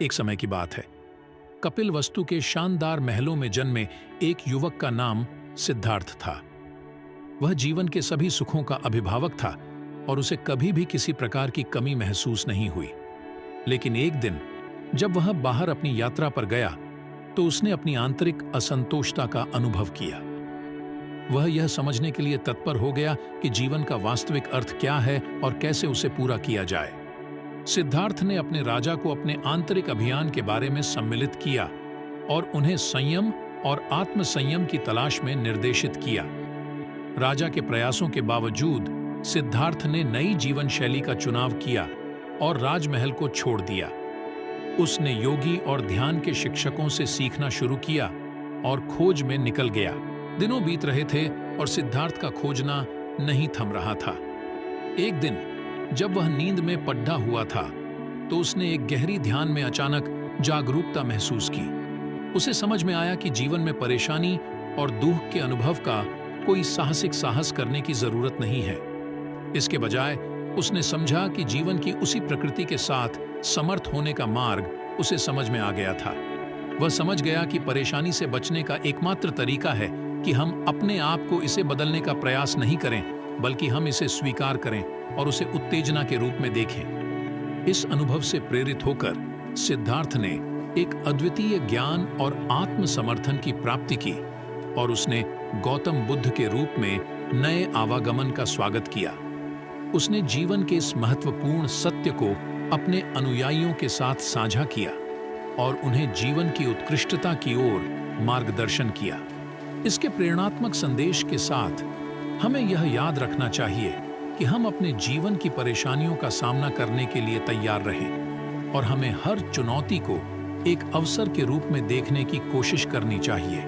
एक समय की बात है। कपिलवस्तु के शानदार महलों में जन्मे एक युवक का नाम सिद्धार्थ था। वह जीवन के सभी सुखों का अभिभावक था और उसे कभी भी किसी प्रकार की कमी महसूस नहीं हुई। लेकिन एक दिन जब वह बाहर अपनी यात्रा पर गया तो उसने अपनी आंतरिक असंतोषता का अनुभव किया। वह यह समझने के लिए तत्पर हो गया कि जीवन का वास्तविक अर्थ क्या है और कैसे उसे पूरा किया जाए। सिद्धार्थ ने अपने राजा को अपने आंतरिक अभियान के बारे में सम्मिलित किया और उन्हें संयम और आत्मसंयम की तलाश में निर्देशित किया। राजा के प्रयासों के बावजूद सिद्धार्थ ने नई जीवन शैली का चुनाव किया और राजमहल को छोड़ दिया। उसने योगी और ध्यान के शिक्षकों से सीखना शुरू किया और खोज में निकल गया। दिनों बीत रहे थे और सिद्धार्थ का खोजना नहीं थम रहा था। एक दिन जब वह नींद में पड्डा हुआ था तो उसने एक गहरी ध्यान में अचानक जागरूकता महसूस की। उसे समझ में आया कि जीवन में परेशानी और दुख के अनुभव का कोई साहसिक साहस करने की जरूरत नहीं है। इसके बजाय उसने समझा कि जीवन की उसी प्रकृति के साथ समर्थ होने का मार्ग उसे समझ में आ गया था। वह समझ गया कि परेशानी से बचने का एकमात्र तरीका है कि हम अपने आप को इसे बदलने का प्रयास नहीं करें, बल्कि हम इसे स्वीकार करें और उसे उत्तेजना के रूप में देखें। इस अनुभव से प्रेरित होकर सिद्धार्थ ने एक अद्वितीय ज्ञान और आत्मसमर्थन की प्राप्ति की और उसने गौतम बुद्ध के रूप में नए आवागमन का स्वागत किया। उसने जीवन के इस महत्वपूर्ण सत्य को अपने अनुयायियों के साथ साझा किया और उन्हें जीवन की उत्कृष्टता की ओर मार्गदर्शन किया। इसके प्रेरणात्मक संदेश के साथ हमें यह याद रखना चाहिए कि हम अपने जीवन की परेशानियों का सामना करने के लिए तैयार रहें और हमें हर चुनौती को एक अवसर के रूप में देखने की कोशिश करनी चाहिए।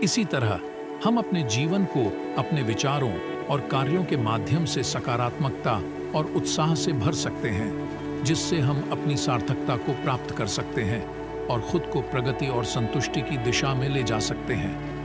इसी तरह हम अपने जीवन को अपने विचारों और कार्यों के माध्यम से सकारात्मकता और उत्साह से भर सकते हैं, जिससे हम अपनी सार्थकता को प्राप्त कर सकते हैं और खुद को प्रगति और संतुष्टि की दिशा में ले जा सकते हैं।